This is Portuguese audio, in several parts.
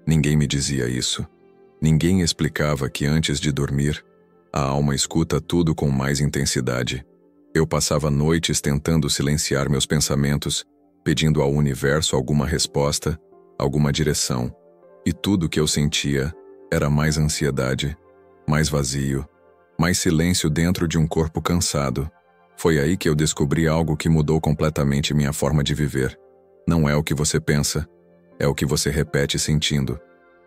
Ninguém me dizia isso. Ninguém explicava que antes de dormir, a alma escuta tudo com mais intensidade. Eu passava noites tentando silenciar meus pensamentos, pedindo ao universo alguma resposta, alguma direção. E tudo que eu sentia era mais ansiedade, mais vazio, mais silêncio dentro de um corpo cansado. Foi aí que eu descobri algo que mudou completamente minha forma de viver. Não é o que você pensa, é o que você repete sentindo.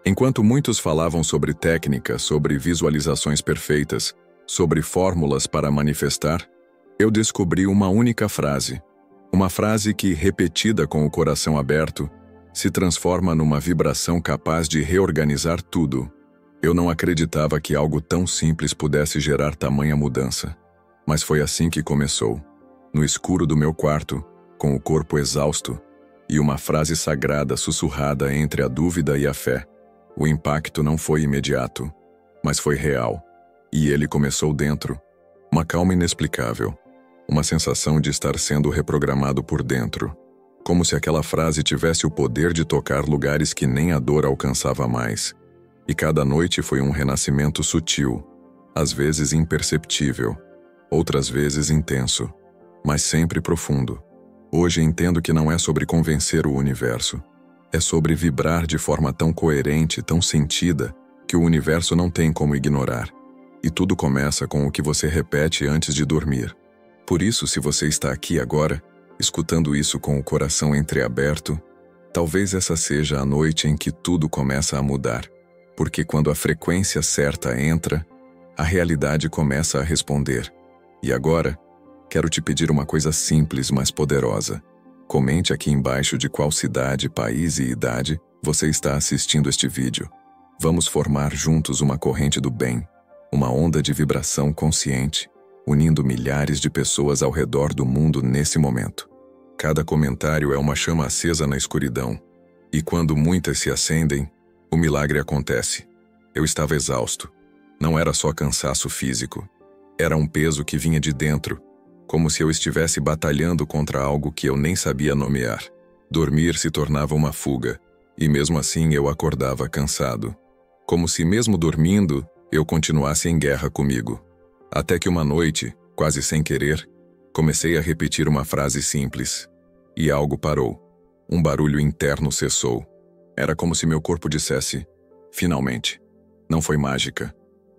Enquanto muitos falavam sobre técnica, sobre visualizações perfeitas, sobre fórmulas para manifestar, eu descobri uma única frase. Uma frase que, repetida com o coração aberto, se transforma numa vibração capaz de reorganizar tudo. Eu não acreditava que algo tão simples pudesse gerar tamanha mudança. Mas foi assim que começou. No escuro do meu quarto, com o corpo exausto, e uma frase sagrada sussurrada entre a dúvida e a fé. O impacto não foi imediato, mas foi real. E ele começou dentro. Uma calma inexplicável. Uma sensação de estar sendo reprogramado por dentro. Como se aquela frase tivesse o poder de tocar lugares que nem a dor alcançava mais. E cada noite foi um renascimento sutil, às vezes imperceptível, outras vezes intenso, mas sempre profundo. Hoje entendo que não é sobre convencer o universo. É sobre vibrar de forma tão coerente, tão sentida, que o universo não tem como ignorar. E tudo começa com o que você repete antes de dormir. Por isso, se você está aqui agora, escutando isso com o coração entreaberto, talvez essa seja a noite em que tudo começa a mudar. Porque quando a frequência certa entra, a realidade começa a responder. E agora, quero te pedir uma coisa simples, mas poderosa. Comente aqui embaixo de qual cidade, país e idade você está assistindo este vídeo. Vamos formar juntos uma corrente do bem, uma onda de vibração consciente, unindo milhares de pessoas ao redor do mundo nesse momento. Cada comentário é uma chama acesa na escuridão, e quando muitas se acendem, o milagre acontece. Eu estava exausto. Não era só cansaço físico. Era um peso que vinha de dentro, como se eu estivesse batalhando contra algo que eu nem sabia nomear. Dormir se tornava uma fuga, e mesmo assim eu acordava cansado. Como se mesmo dormindo, eu continuasse em guerra comigo. Até que uma noite, quase sem querer, comecei a repetir uma frase simples. E algo parou. Um barulho interno cessou. Era como se meu corpo dissesse, finalmente. Não foi mágica.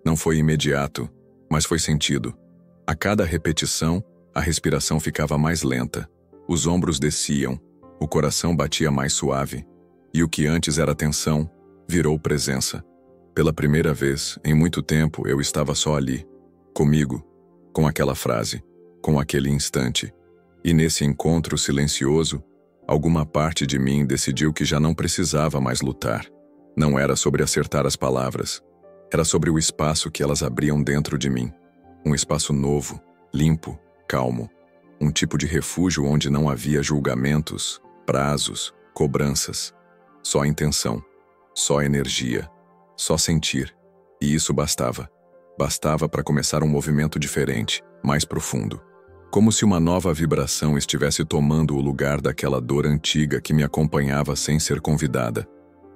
Não foi imediato, mas foi sentido. A cada repetição, a respiração ficava mais lenta. Os ombros desciam, o coração batia mais suave. E o que antes era tensão, virou presença. Pela primeira vez, em muito tempo, eu estava só ali. Comigo, com aquela frase, com aquele instante. E nesse encontro silencioso, alguma parte de mim decidiu que já não precisava mais lutar. Não era sobre acertar as palavras. Era sobre o espaço que elas abriam dentro de mim. Um espaço novo, limpo, calmo. Um tipo de refúgio onde não havia julgamentos, prazos, cobranças. Só intenção, só energia, só sentir. E isso bastava. Bastava para começar um movimento diferente, mais profundo. Como se uma nova vibração estivesse tomando o lugar daquela dor antiga que me acompanhava sem ser convidada.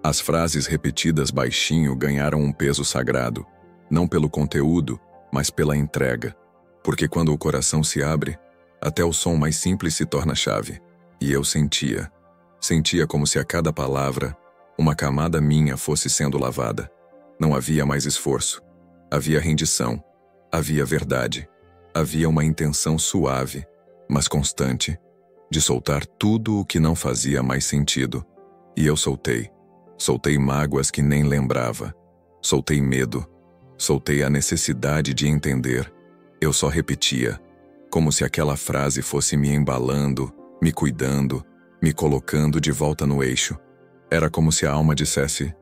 As frases repetidas baixinho ganharam um peso sagrado, não pelo conteúdo, mas pela entrega. Porque quando o coração se abre, até o som mais simples se torna chave. E eu sentia. Sentia como se a cada palavra, uma camada minha fosse sendo lavada. Não havia mais esforço. Havia rendição. Havia verdade. Havia uma intenção suave, mas constante, de soltar tudo o que não fazia mais sentido. E eu soltei. Soltei mágoas que nem lembrava. Soltei medo. Soltei a necessidade de entender. Eu só repetia, como se aquela frase fosse me embalando, me cuidando, me colocando de volta no eixo. Era como se a alma dissesse,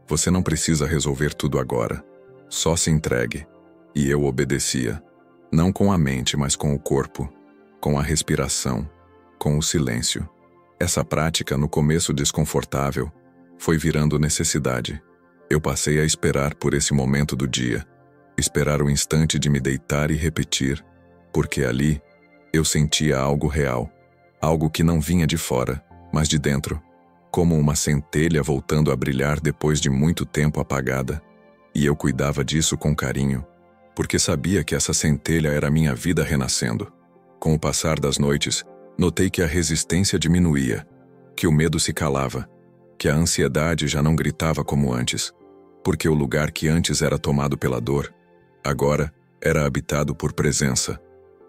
você não precisa resolver tudo agora. Só se entregue. E eu obedecia. Não com a mente, mas com o corpo, com a respiração, com o silêncio. Essa prática, no começo desconfortável, foi virando necessidade. Eu passei a esperar por esse momento do dia, esperar o instante de me deitar e repetir, porque ali eu sentia algo real, algo que não vinha de fora, mas de dentro, como uma centelha voltando a brilhar depois de muito tempo apagada. E eu cuidava disso com carinho, porque sabia que essa centelha era minha vida renascendo. Com o passar das noites, notei que a resistência diminuía, que o medo se calava, que a ansiedade já não gritava como antes, porque o lugar que antes era tomado pela dor, agora era habitado por presença,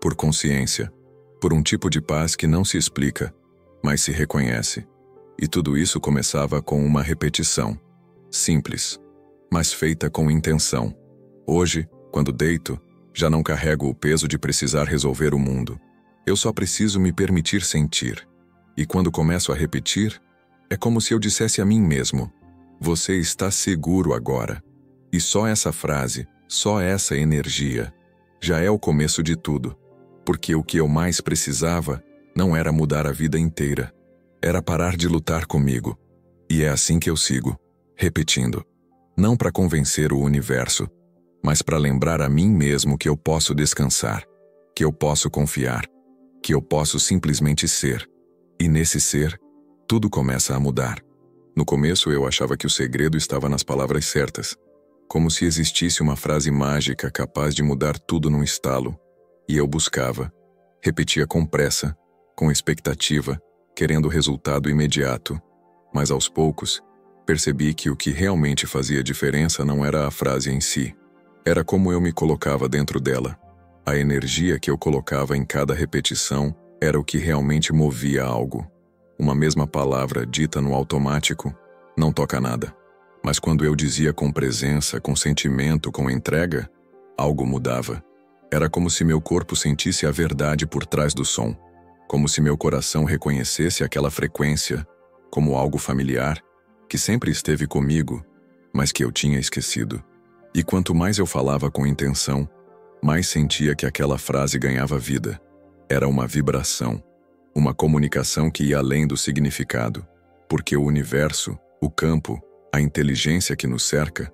por consciência, por um tipo de paz que não se explica, mas se reconhece. E tudo isso começava com uma repetição, simples, mas feita com intenção. Hoje, quando deito, já não carrego o peso de precisar resolver o mundo. Eu só preciso me permitir sentir. E quando começo a repetir, é como se eu dissesse a mim mesmo: você está seguro agora. E só essa frase, só essa energia, já é o começo de tudo. Porque o que eu mais precisava não era mudar a vida inteira. Era parar de lutar comigo. E é assim que eu sigo, repetindo. Não para convencer o universo, mas para lembrar a mim mesmo que eu posso descansar, que eu posso confiar, que eu posso simplesmente ser. E nesse ser, tudo começa a mudar. No começo eu achava que o segredo estava nas palavras certas, como se existisse uma frase mágica capaz de mudar tudo num estalo. E eu buscava, repetia com pressa, com expectativa, querendo resultado imediato. Mas aos poucos, percebi que o que realmente fazia diferença não era a frase em si. Era como eu me colocava dentro dela. A energia que eu colocava em cada repetição era o que realmente movia algo. Uma mesma palavra dita no automático não toca nada. Mas quando eu dizia com presença, com sentimento, com entrega, algo mudava. Era como se meu corpo sentisse a verdade por trás do som. Como se meu coração reconhecesse aquela frequência como algo familiar, que sempre esteve comigo, mas que eu tinha esquecido. E quanto mais eu falava com intenção, mais sentia que aquela frase ganhava vida. Era uma vibração, uma comunicação que ia além do significado, porque o universo, o campo, a inteligência que nos cerca,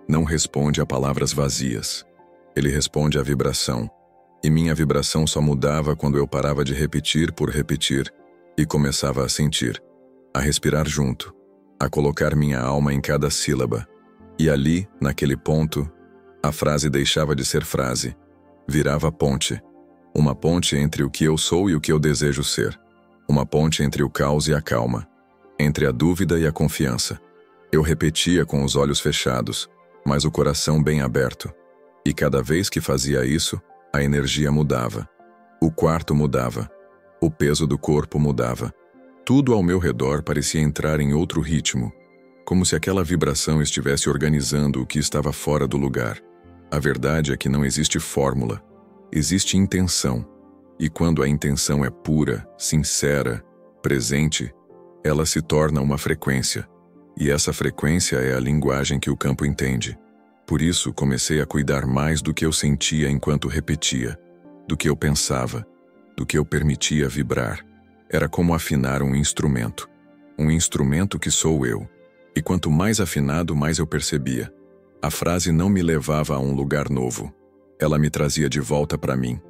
não responde a palavras vazias. Ele responde à vibração. E minha vibração só mudava quando eu parava de repetir por repetir e começava a sentir, a respirar junto, a colocar minha alma em cada sílaba. E ali, naquele ponto, a frase deixava de ser frase, virava ponte. Uma ponte entre o que eu sou e o que eu desejo ser. Uma ponte entre o caos e a calma, entre a dúvida e a confiança. Eu repetia com os olhos fechados, mas o coração bem aberto. E cada vez que fazia isso, a energia mudava. O quarto mudava. O peso do corpo mudava. Tudo ao meu redor parecia entrar em outro ritmo, como se aquela vibração estivesse organizando o que estava fora do lugar. A verdade é que não existe fórmula, existe intenção. E quando a intenção é pura, sincera, presente, ela se torna uma frequência. E essa frequência é a linguagem que o campo entende. Por isso, comecei a cuidar mais do que eu sentia enquanto repetia, do que eu pensava, do que eu permitia vibrar. Era como afinar um instrumento que sou eu. E quanto mais afinado, mais eu percebia. A frase não me levava a um lugar novo. Ela me trazia de volta para mim.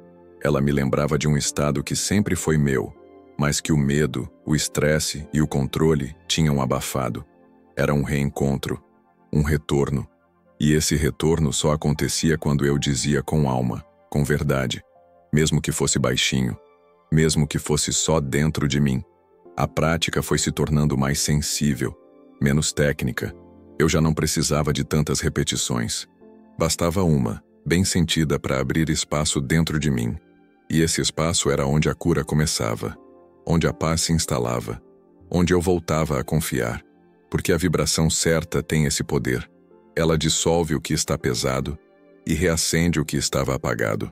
Ela me lembrava de um estado que sempre foi meu, mas que o medo, o estresse e o controle tinham abafado. Era um reencontro, um retorno. E esse retorno só acontecia quando eu dizia com alma, com verdade, mesmo que fosse baixinho, mesmo que fosse só dentro de mim. A prática foi se tornando mais sensível, menos técnica. Eu já não precisava de tantas repetições. Bastava uma, bem sentida, para abrir espaço dentro de mim. E esse espaço era onde a cura começava, onde a paz se instalava, onde eu voltava a confiar. Porque a vibração certa tem esse poder. Ela dissolve o que está pesado e reacende o que estava apagado.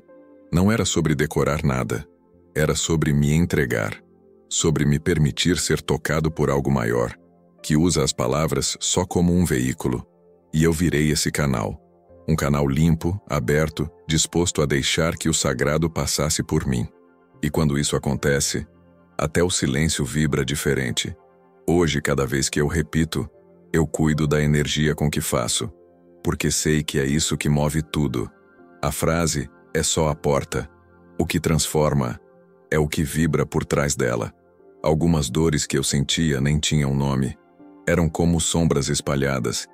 Não era sobre decorar nada. Era sobre me entregar, sobre me permitir ser tocado por algo maior, que usa as palavras só como um veículo. E eu virei esse canal. Um canal limpo, aberto, disposto a deixar que o sagrado passasse por mim. E quando isso acontece, até o silêncio vibra diferente. Hoje, cada vez que eu repito, eu cuido da energia com que faço, porque sei que é isso que move tudo. A frase é só a porta. O que transforma é o que vibra por trás dela. Algumas dores que eu sentia nem tinham nome, Eram como sombras espalhadas,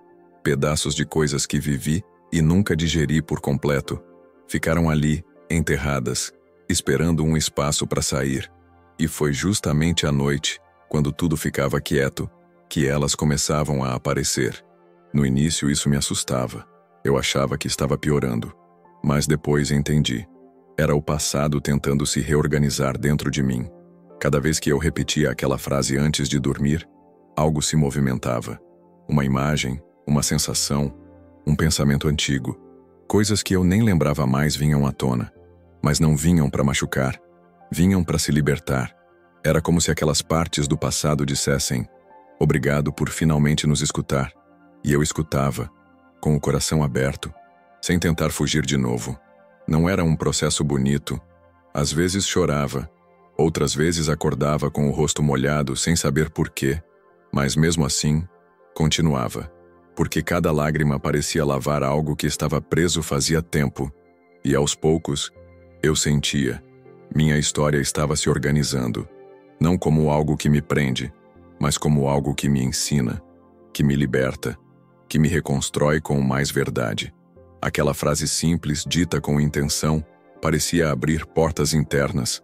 pedaços de coisas que vivi e nunca digeri por completo. Ficaram ali, enterradas, esperando um espaço para sair. E foi justamente à noite, quando tudo ficava quieto, que elas começavam a aparecer. No início isso me assustava. Eu achava que estava piorando. Mas depois entendi. Era o passado tentando se reorganizar dentro de mim. Cada vez que eu repetia aquela frase antes de dormir, algo se movimentava. Uma imagem, uma sensação, um pensamento antigo. Coisas que eu nem lembrava mais vinham à tona. Mas não vinham para machucar. Vinham para se libertar. Era como se aquelas partes do passado dissessem: obrigado por finalmente nos escutar. E eu escutava, com o coração aberto, sem tentar fugir de novo. Não era um processo bonito. Às vezes chorava, outras vezes acordava com o rosto molhado sem saber por quê, mas mesmo assim, continuava, porque cada lágrima parecia lavar algo que estava preso fazia tempo, e aos poucos, eu sentia, minha história estava se organizando, não como algo que me prende, mas como algo que me ensina, que me liberta, que me reconstrói com mais verdade. Aquela frase simples, dita com intenção, parecia abrir portas internas,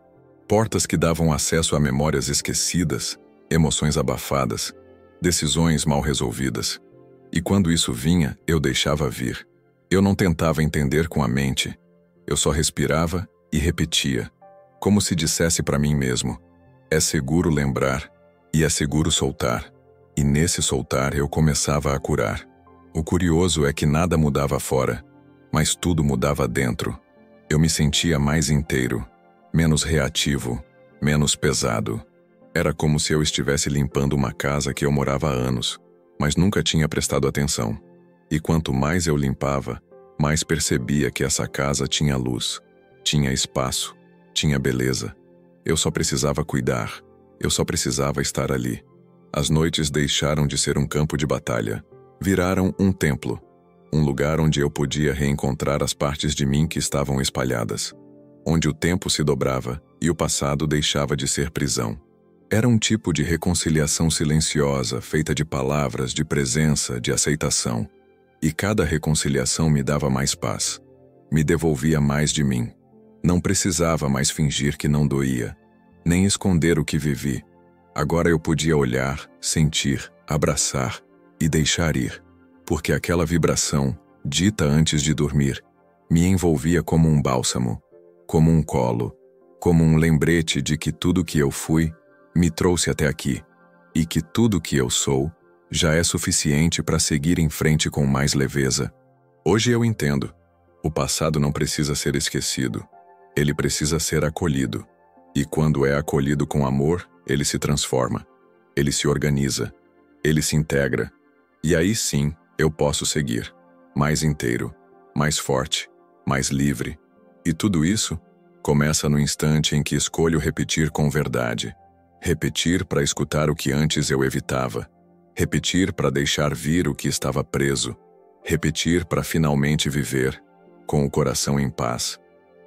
portas que davam acesso a memórias esquecidas, emoções abafadas, decisões mal resolvidas. E quando isso vinha, eu deixava vir. Eu não tentava entender com a mente. Eu só respirava e repetia, como se dissesse para mim mesmo: é seguro lembrar e é seguro soltar. E nesse soltar eu começava a curar. O curioso é que nada mudava fora, mas tudo mudava dentro. Eu me sentia mais inteiro, menos reativo, menos pesado. Era como se eu estivesse limpando uma casa que eu morava há anos, mas nunca tinha prestado atenção. E quanto mais eu limpava, mais percebia que essa casa tinha luz, tinha espaço, tinha beleza. Eu só precisava cuidar, eu só precisava estar ali. As noites deixaram de ser um campo de batalha. Viraram um templo, um lugar onde eu podia reencontrar as partes de mim que estavam espalhadas, onde o tempo se dobrava e o passado deixava de ser prisão. Era um tipo de reconciliação silenciosa, feita de palavras, de presença, de aceitação. E cada reconciliação me dava mais paz, me devolvia mais de mim. Não precisava mais fingir que não doía, nem esconder o que vivi. Agora eu podia olhar, sentir, abraçar e deixar ir, porque aquela vibração, dita antes de dormir, me envolvia como um bálsamo, como um colo, como um lembrete de que tudo que eu fui me trouxe até aqui, e que tudo que eu sou já é suficiente para seguir em frente com mais leveza. Hoje eu entendo, o passado não precisa ser esquecido, ele precisa ser acolhido, e quando é acolhido com amor, ele se transforma, ele se organiza, ele se integra. E aí sim, eu posso seguir, mais inteiro, mais forte, mais livre. E tudo isso começa no instante em que escolho repetir com verdade. Repetir para escutar o que antes eu evitava. Repetir para deixar vir o que estava preso. Repetir para finalmente viver, com o coração em paz.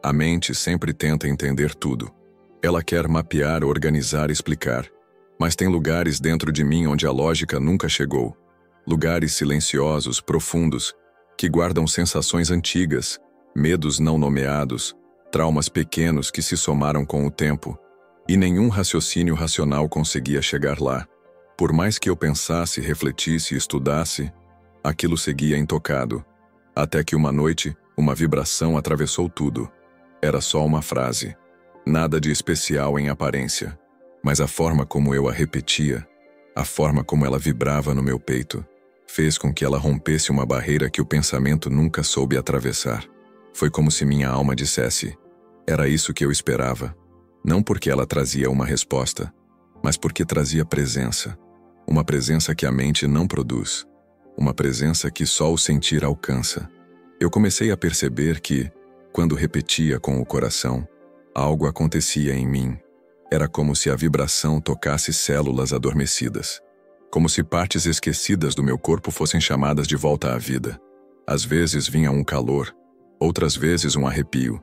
A mente sempre tenta entender tudo. Ela quer mapear, organizar, explicar. Mas tem lugares dentro de mim onde a lógica nunca chegou. Lugares silenciosos, profundos, que guardam sensações antigas, medos não nomeados, traumas pequenos que se somaram com o tempo, e nenhum raciocínio racional conseguia chegar lá. Por mais que eu pensasse, refletisse e estudasse, aquilo seguia intocado, até que uma noite, uma vibração atravessou tudo. Era só uma frase, nada de especial em aparência, mas a forma como eu a repetia, a forma como ela vibrava no meu peito, fez com que ela rompesse uma barreira que o pensamento nunca soube atravessar. Foi como se minha alma dissesse: era isso que eu esperava. Não porque ela trazia uma resposta, mas porque trazia presença. Uma presença que a mente não produz. Uma presença que só o sentir alcança. Eu comecei a perceber que, quando repetia com o coração, algo acontecia em mim. Era como se a vibração tocasse células adormecidas. Como se partes esquecidas do meu corpo fossem chamadas de volta à vida. Às vezes vinha um calor, outras vezes um arrepio,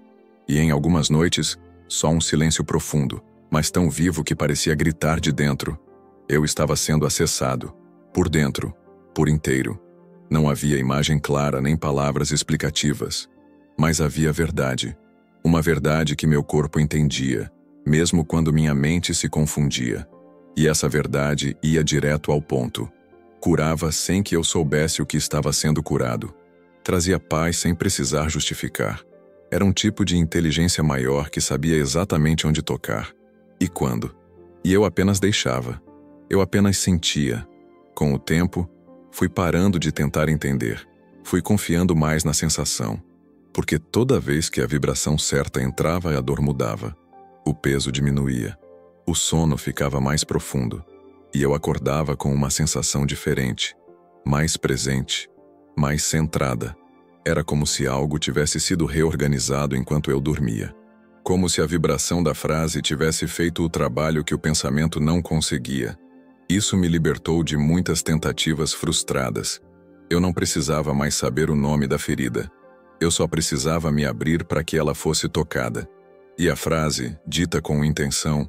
e em algumas noites, só um silêncio profundo, mas tão vivo que parecia gritar de dentro. Eu estava sendo acessado, Por dentro, por inteiro. Não havia imagem clara nem palavras explicativas. Mas havia verdade. Uma verdade que meu corpo entendia, mesmo quando minha mente se confundia. E essa verdade ia direto ao ponto. Curava sem que eu soubesse o que estava sendo curado. Trazia paz sem precisar justificar. Era um tipo de inteligência maior que sabia exatamente onde tocar. E quando. E eu apenas deixava. Eu apenas sentia. Com o tempo, fui parando de tentar entender. Fui confiando mais na sensação. Porque toda vez que a vibração certa entrava, a dor mudava. O peso diminuía. O sono ficava mais profundo. E eu acordava com uma sensação diferente. Mais presente. Mais centrada. Era como se algo tivesse sido reorganizado enquanto eu dormia. Como se a vibração da frase tivesse feito o trabalho que o pensamento não conseguia. Isso me libertou de muitas tentativas frustradas. Eu não precisava mais saber o nome da ferida. Eu só precisava me abrir para que ela fosse tocada. E a frase, dita com intenção,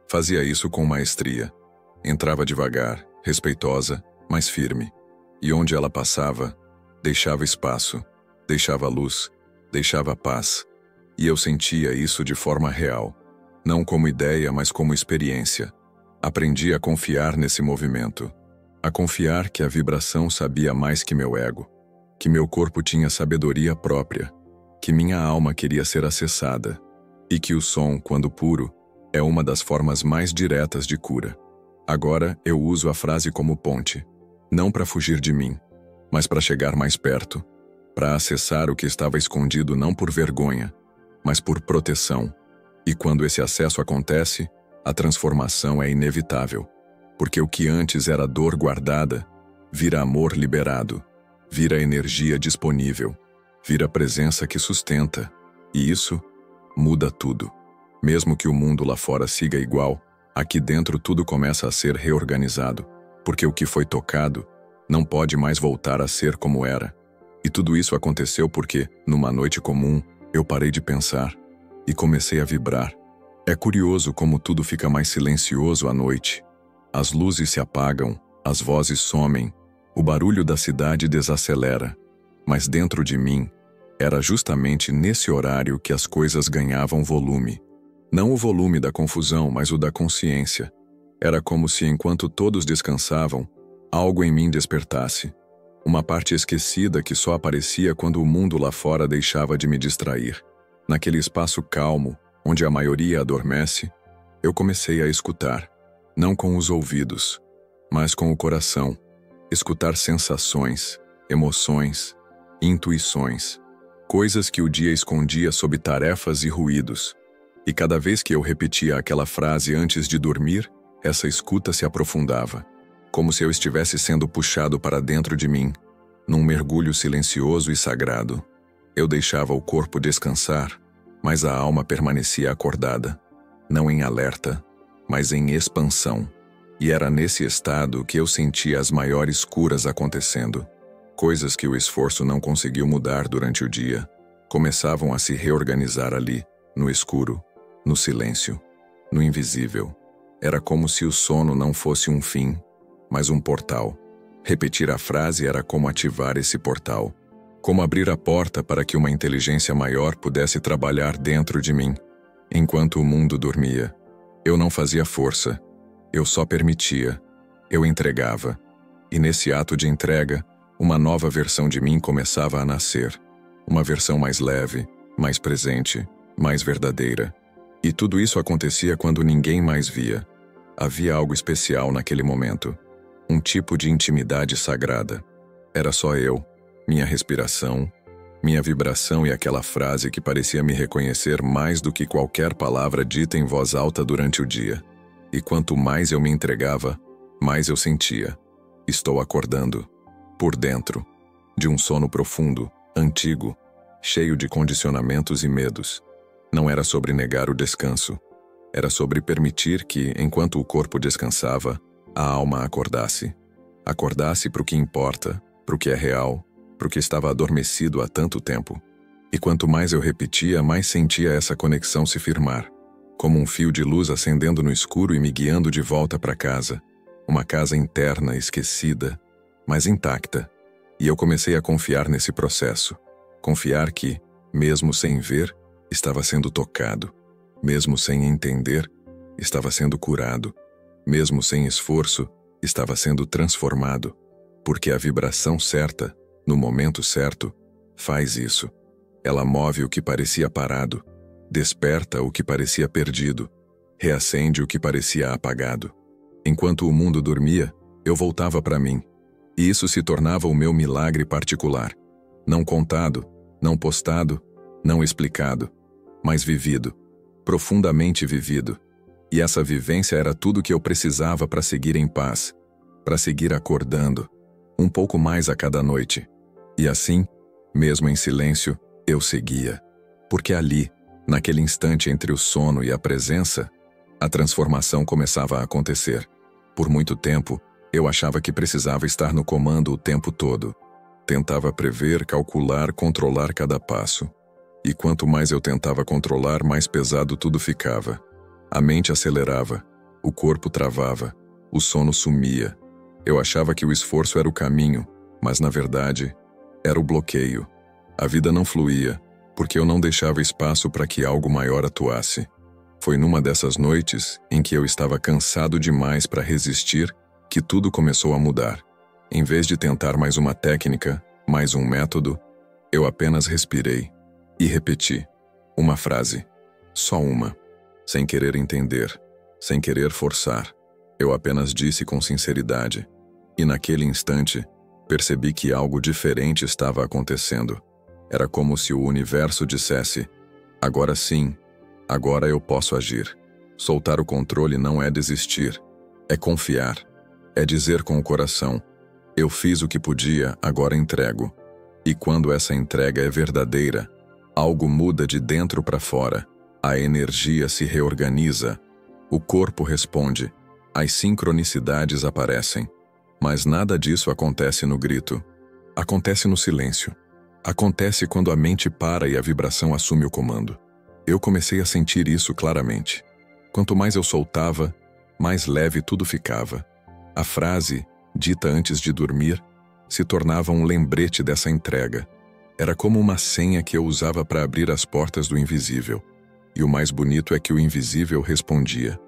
fazia isso com maestria. Entrava devagar, respeitosa, mas firme. E onde ela passava, deixava espaço, deixava luz, deixava paz. E eu sentia isso de forma real. Não como ideia, mas como experiência. Aprendi a confiar nesse movimento. A confiar que a vibração sabia mais que meu ego. Que meu corpo tinha sabedoria própria. Que minha alma queria ser acessada. E que o som, quando puro, é uma das formas mais diretas de cura. Agora eu uso a frase como ponte. Não para fugir de mim, mas para chegar mais perto. Para acessar o que estava escondido não por vergonha, mas por proteção. E quando esse acesso acontece, a transformação é inevitável. Porque o que antes era dor guardada, vira amor liberado, vira energia disponível, vira presença que sustenta. E isso muda tudo. Mesmo que o mundo lá fora siga igual, aqui dentro tudo começa a ser reorganizado, porque o que foi tocado não pode mais voltar a ser como era. E tudo isso aconteceu porque, numa noite comum, eu parei de pensar e comecei a vibrar. É curioso como tudo fica mais silencioso à noite. As luzes se apagam, as vozes somem, o barulho da cidade desacelera. Mas dentro de mim, era justamente nesse horário que as coisas ganhavam volume. Não o volume da confusão, mas o da consciência. Era como se, enquanto todos descansavam, algo em mim despertasse. Uma parte esquecida que só aparecia quando o mundo lá fora deixava de me distrair. Naquele espaço calmo, onde a maioria adormece, eu comecei a escutar. Não com os ouvidos, mas com o coração. Escutar sensações, emoções, intuições. Coisas que o dia escondia sob tarefas e ruídos. E cada vez que eu repetia aquela frase antes de dormir, essa escuta se aprofundava. Como se eu estivesse sendo puxado para dentro de mim, num mergulho silencioso e sagrado. Eu deixava o corpo descansar, mas a alma permanecia acordada, não em alerta, mas em expansão. E era nesse estado que eu sentia as maiores curas acontecendo. Coisas que o esforço não conseguiu mudar durante o dia, começavam a se reorganizar ali, no escuro, no silêncio, no invisível. Era como se o sono não fosse um fim, mas um portal. Repetir a frase era como ativar esse portal. Como abrir a porta para que uma inteligência maior pudesse trabalhar dentro de mim. Enquanto o mundo dormia, eu não fazia força. Eu só permitia. Eu entregava. E nesse ato de entrega, uma nova versão de mim começava a nascer. Uma versão mais leve, mais presente, mais verdadeira. E tudo isso acontecia quando ninguém mais via. Havia algo especial naquele momento. Um tipo de intimidade sagrada. Era só eu, minha respiração, minha vibração e aquela frase que parecia me reconhecer mais do que qualquer palavra dita em voz alta durante o dia. E quanto mais eu me entregava, mais eu sentia. Estou acordando. Por dentro. De um sono profundo, antigo, cheio de condicionamentos e medos. Não era sobre negar o descanso. Era sobre permitir que, enquanto o corpo descansava, a alma acordasse. Acordasse para o que importa, para o que é real, para o que estava adormecido há tanto tempo. E quanto mais eu repetia, mais sentia essa conexão se firmar. Como um fio de luz acendendo no escuro e me guiando de volta para casa. uma casa interna esquecida, mas intacta. E eu comecei a confiar nesse processo. Confiar que, mesmo sem ver, estava sendo tocado. Mesmo sem entender, estava sendo curado. Mesmo sem esforço, estava sendo transformado. Porque a vibração certa, no momento certo, faz isso. Ela move o que parecia parado, desperta o que parecia perdido, reacende o que parecia apagado. Enquanto o mundo dormia, eu voltava para mim. E isso se tornava o meu milagre particular. Não contado, não postado, não explicado, mas vivido. Profundamente vivido. E essa vivência era tudo que eu precisava para seguir em paz, para seguir acordando, um pouco mais a cada noite. E assim, mesmo em silêncio, eu seguia. Porque ali, naquele instante entre o sono e a presença, a transformação começava a acontecer. Por muito tempo, eu achava que precisava estar no comando o tempo todo. Tentava prever, calcular, controlar cada passo. E quanto mais eu tentava controlar, mais pesado tudo ficava. A mente acelerava, o corpo travava, o sono sumia. Eu achava que o esforço era o caminho, mas na verdade, era o bloqueio. A vida não fluía, porque eu não deixava espaço para que algo maior atuasse. Foi numa dessas noites, em que eu estava cansado demais para resistir, que tudo começou a mudar. Em vez de tentar mais uma técnica, mais um método, eu apenas respirei e repeti uma frase, só uma, sem querer entender, sem querer forçar. Eu apenas disse com sinceridade, e naquele instante, percebi que algo diferente estava acontecendo. Era como se o universo dissesse, agora sim, agora eu posso agir. Soltar o controle não é desistir, é confiar, é dizer com o coração, eu fiz o que podia, agora entrego. E quando essa entrega é verdadeira, algo muda de dentro para fora, a energia se reorganiza, o corpo responde, as sincronicidades aparecem. Mas nada disso acontece no grito. Acontece no silêncio. Acontece quando a mente para e a vibração assume o comando. Eu comecei a sentir isso claramente. Quanto mais eu soltava, mais leve tudo ficava. A frase, dita antes de dormir, se tornava um lembrete dessa entrega. Era como uma senha que eu usava para abrir as portas do invisível. E o mais bonito é que o invisível respondia,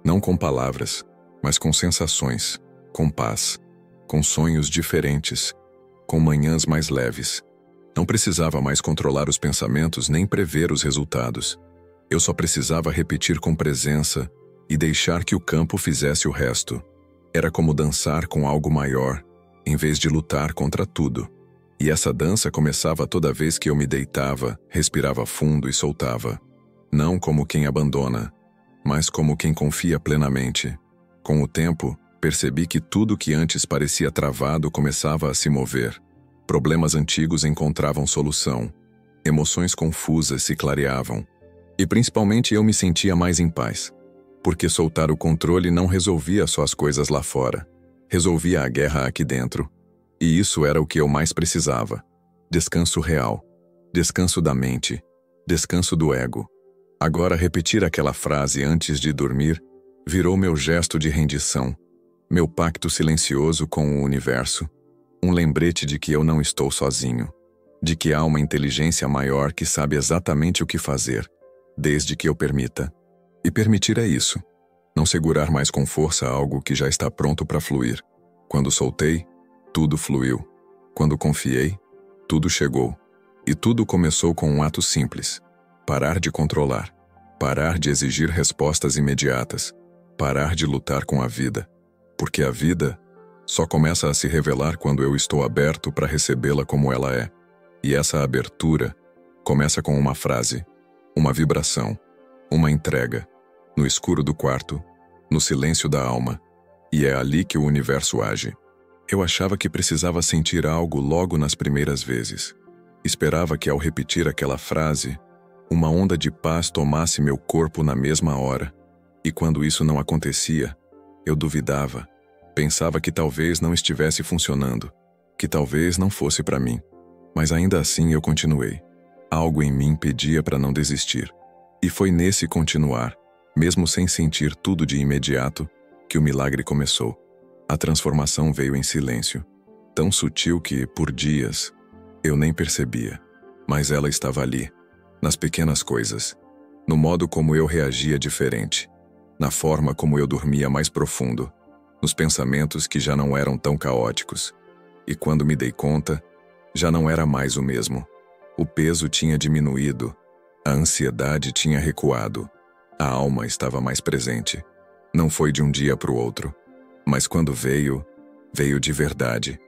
não com palavras, mas com sensações, com paz, com sonhos diferentes, com manhãs mais leves. Não precisava mais controlar os pensamentos nem prever os resultados. Eu só precisava repetir com presença e deixar que o campo fizesse o resto. Era como dançar com algo maior, em vez de lutar contra tudo. E essa dança começava toda vez que eu me deitava, respirava fundo e soltava. Não como quem abandona, mas como quem confia plenamente. Com o tempo, percebi que tudo que antes parecia travado começava a se mover. Problemas antigos encontravam solução. Emoções confusas se clareavam. E principalmente eu me sentia mais em paz. Porque soltar o controle não resolvia só as coisas lá fora. Resolvia a guerra aqui dentro. E isso era o que eu mais precisava. Descanso real. Descanso da mente. Descanso do ego. Agora repetir aquela frase antes de dormir virou meu gesto de rendição. Meu pacto silencioso com o universo. Um lembrete de que eu não estou sozinho. De que há uma inteligência maior que sabe exatamente o que fazer, desde que eu permita. E permitir é isso. Não segurar mais com força algo que já está pronto para fluir. Quando soltei, tudo fluiu. Quando confiei, tudo chegou. E tudo começou com um ato simples. Parar de controlar. Parar de exigir respostas imediatas. Parar de lutar com a vida. Porque a vida só começa a se revelar quando eu estou aberto para recebê-la como ela é. E essa abertura começa com uma frase, uma vibração, uma entrega, no escuro do quarto, no silêncio da alma. E é ali que o universo age. Eu achava que precisava sentir algo logo nas primeiras vezes. Esperava que ao repetir aquela frase, uma onda de paz tomasse meu corpo na mesma hora. E quando isso não acontecia, eu duvidava. Pensava que talvez não estivesse funcionando, que talvez não fosse para mim. Mas ainda assim eu continuei. Algo em mim pedia para não desistir. E foi nesse continuar, mesmo sem sentir tudo de imediato, que o milagre começou. A transformação veio em silêncio, tão sutil que, por dias, eu nem percebia. Mas ela estava ali, nas pequenas coisas, no modo como eu reagia diferente, na forma como eu dormia mais profundo, nos pensamentos que já não eram tão caóticos. E quando me dei conta, já não era mais o mesmo. O peso tinha diminuído, a ansiedade tinha recuado, a alma estava mais presente. Não foi de um dia para o outro, mas quando veio, veio de verdade.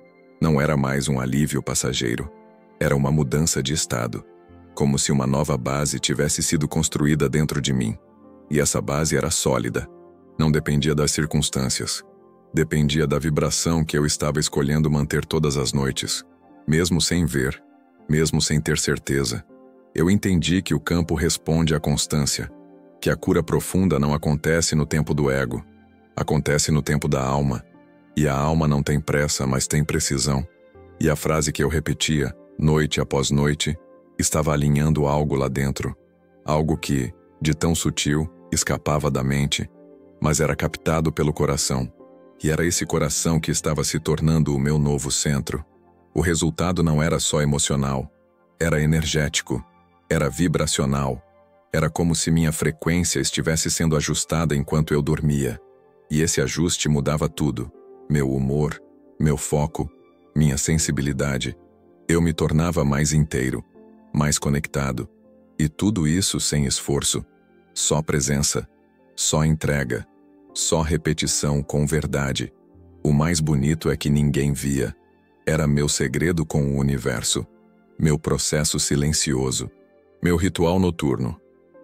Não era mais um alívio passageiro, era uma mudança de estado, como se uma nova base tivesse sido construída dentro de mim. E essa base era sólida, não dependia das circunstâncias, dependia da vibração que eu estava escolhendo manter todas as noites, mesmo sem ver, mesmo sem ter certeza. Eu entendi que o campo responde à constância, que a cura profunda não acontece no tempo do ego, acontece no tempo da alma, e a alma não tem pressa, mas tem precisão. E a frase que eu repetia, noite após noite, estava alinhando algo lá dentro, algo que, de tão sutil, escapava da mente, mas era captado pelo coração. E era esse coração que estava se tornando o meu novo centro. O resultado não era só emocional, era energético, era vibracional. Era como se minha frequência estivesse sendo ajustada enquanto eu dormia. E esse ajuste mudava tudo. Meu humor, meu foco, minha sensibilidade. Eu me tornava mais inteiro, mais conectado. E tudo isso sem esforço. Só presença, só entrega, só repetição com verdade. O mais bonito é que ninguém via. Era meu segredo com o universo, meu processo silencioso, meu ritual noturno.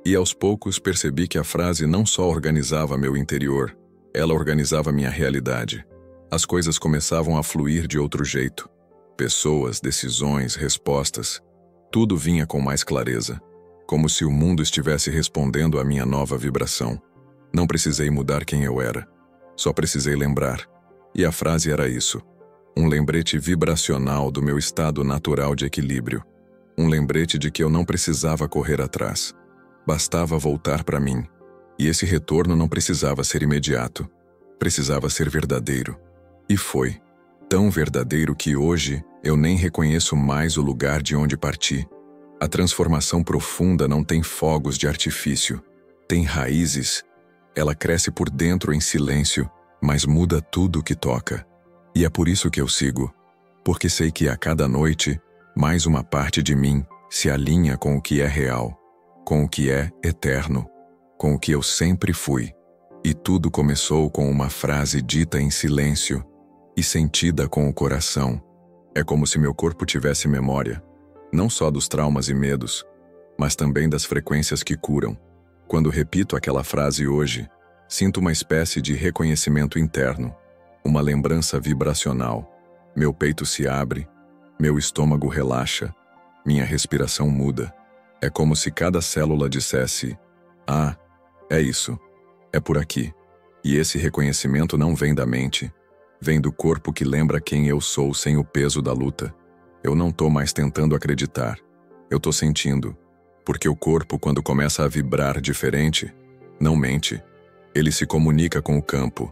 E aos poucos percebi que a frase não só organizava meu interior, ela organizava minha realidade. As coisas começavam a fluir de outro jeito. Pessoas, decisões, respostas. Tudo vinha com mais clareza, como se o mundo estivesse respondendo à minha nova vibração. Não precisei mudar quem eu era, só precisei lembrar. E a frase era isso, um lembrete vibracional do meu estado natural de equilíbrio, um lembrete de que eu não precisava correr atrás, bastava voltar para mim. E esse retorno não precisava ser imediato, precisava ser verdadeiro. E foi, tão verdadeiro que hoje eu nem reconheço mais o lugar de onde parti. A transformação profunda não tem fogos de artifício, tem raízes. Ela cresce por dentro em silêncio, mas muda tudo o que toca. E é por isso que eu sigo, porque sei que a cada noite, mais uma parte de mim se alinha com o que é real, com o que é eterno, com o que eu sempre fui. E tudo começou com uma frase dita em silêncio e sentida com o coração. É como se meu corpo tivesse memória, não só dos traumas e medos, mas também das frequências que curam. Quando repito aquela frase hoje, sinto uma espécie de reconhecimento interno, uma lembrança vibracional. Meu peito se abre, meu estômago relaxa, minha respiração muda. É como se cada célula dissesse: ah, é isso, é por aqui. E esse reconhecimento não vem da mente, vem do corpo que lembra quem eu sou sem o peso da luta. Eu não tô mais tentando acreditar, eu tô sentindo. Porque o corpo, quando começa a vibrar diferente, não mente. Ele se comunica com o campo.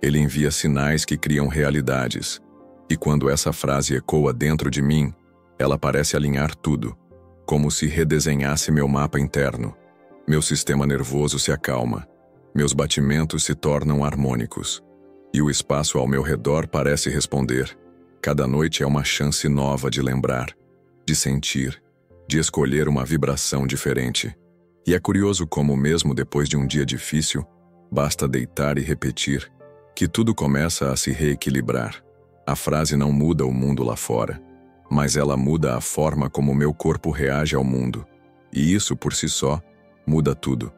Ele envia sinais que criam realidades. E quando essa frase ecoa dentro de mim, ela parece alinhar tudo, como se redesenhasse meu mapa interno. Meu sistema nervoso se acalma. Meus batimentos se tornam harmônicos. E o espaço ao meu redor parece responder. Cada noite é uma chance nova de lembrar, de sentir, de escolher uma vibração diferente. E é curioso como, mesmo depois de um dia difícil, basta deitar e repetir, que tudo começa a se reequilibrar. A frase não muda o mundo lá fora, mas ela muda a forma como meu corpo reage ao mundo. E isso, por si só, muda tudo.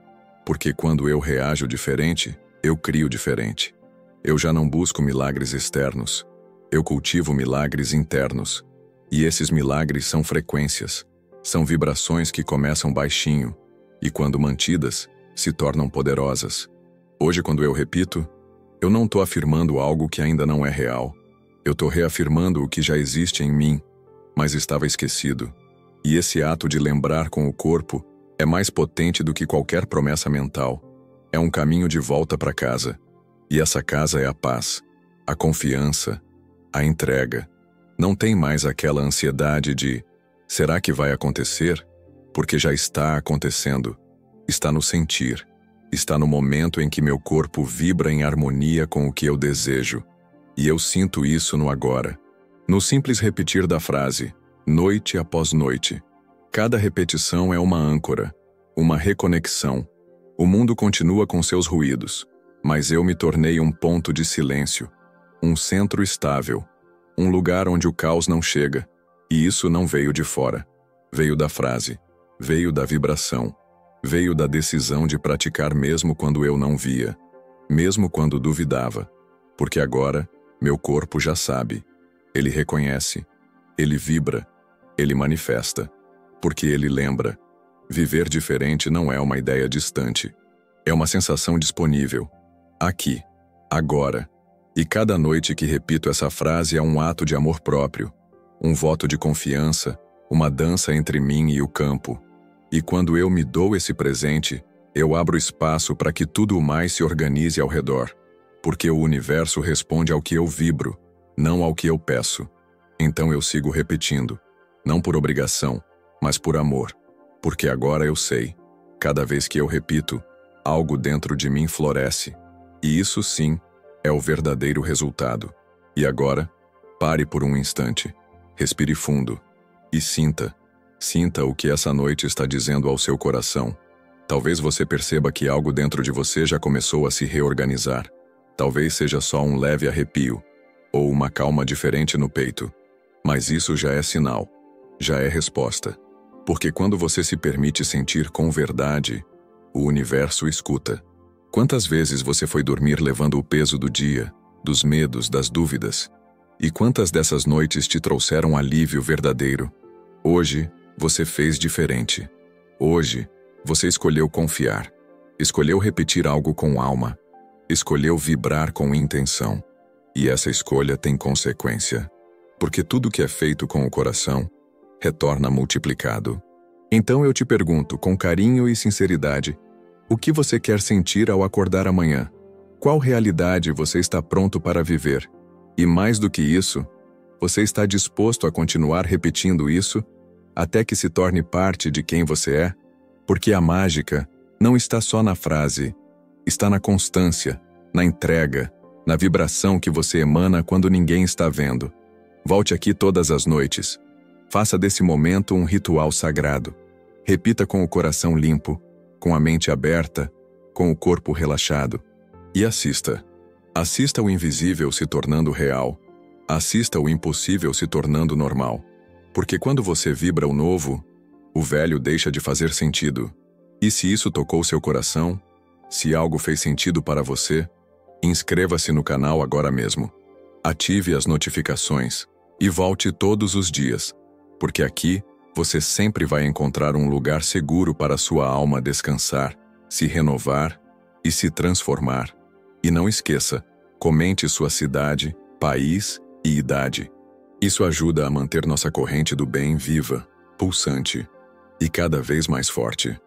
Porque quando eu reajo diferente, eu crio diferente. Eu já não busco milagres externos. Eu cultivo milagres internos. E esses milagres são frequências. São vibrações que começam baixinho e, quando mantidas, se tornam poderosas. Hoje, quando eu repito, eu não estou afirmando algo que ainda não é real. Eu estou reafirmando o que já existe em mim, mas estava esquecido. E esse ato de lembrar com o corpo é mais potente do que qualquer promessa mental. É um caminho de volta para casa. E essa casa é a paz. a confiança, a entrega. Não tem mais aquela ansiedade de será que vai acontecer? Porque já está acontecendo. Está no sentir. Está no momento em que meu corpo vibra em harmonia com o que eu desejo. E eu sinto isso no agora. No simples repetir da frase, noite após noite. Cada repetição é uma âncora, uma reconexão. O mundo continua com seus ruídos, mas eu me tornei um ponto de silêncio, um centro estável, um lugar onde o caos não chega. E isso não veio de fora. Veio da frase, veio da vibração, veio da decisão de praticar mesmo quando eu não via, mesmo quando duvidava. Porque agora, meu corpo já sabe. Ele reconhece, ele vibra, ele manifesta. Porque ele lembra. Viver diferente não é uma ideia distante. É uma sensação disponível. Aqui, agora. E cada noite que repito essa frase é um ato de amor próprio, um voto de confiança, uma dança entre mim e o campo. E quando eu me dou esse presente, eu abro espaço para que tudo mais se organize ao redor. Porque o universo responde ao que eu vibro, não ao que eu peço. Então eu sigo repetindo, não por obrigação, mas por amor. Porque agora eu sei, cada vez que eu repito, algo dentro de mim floresce. E isso sim, é o verdadeiro resultado. E agora, pare por um instante, respire fundo e sinta o que essa noite está dizendo ao seu coração. Talvez você perceba que algo dentro de você já começou a se reorganizar. Talvez seja só um leve arrepio, ou uma calma diferente no peito. Mas isso já é sinal, já é resposta. Porque quando você se permite sentir com verdade, o universo escuta. Quantas vezes você foi dormir levando o peso do dia, dos medos, das dúvidas? E quantas dessas noites te trouxeram alívio verdadeiro? Hoje, você fez diferente. Hoje, você escolheu confiar. Escolheu repetir algo com alma. Escolheu vibrar com intenção. E essa escolha tem consequência. Porque tudo que é feito com o coração retorna multiplicado. Então eu te pergunto, com carinho e sinceridade, o que você quer sentir ao acordar amanhã? Qual realidade você está pronto para viver? E mais do que isso, você está disposto a continuar repetindo isso até que se torne parte de quem você é? Porque a mágica não está só na frase, está na constância, na entrega, na vibração que você emana quando ninguém está vendo. Volte aqui todas as noites. Faça desse momento um ritual sagrado. Repita com o coração limpo, com a mente aberta, com o corpo relaxado. E assista. Assista o invisível se tornando real. Assista o impossível se tornando normal. Porque quando você vibra o novo, o velho deixa de fazer sentido. E se isso tocou seu coração, se algo fez sentido para você, inscreva-se no canal agora mesmo. Ative as notificações e volte todos os dias, porque aqui você sempre vai encontrar um lugar seguro para sua alma descansar, se renovar e se transformar. E não esqueça, comente sua cidade, país e idade. Isso ajuda a manter nossa corrente do bem viva, pulsante e cada vez mais forte.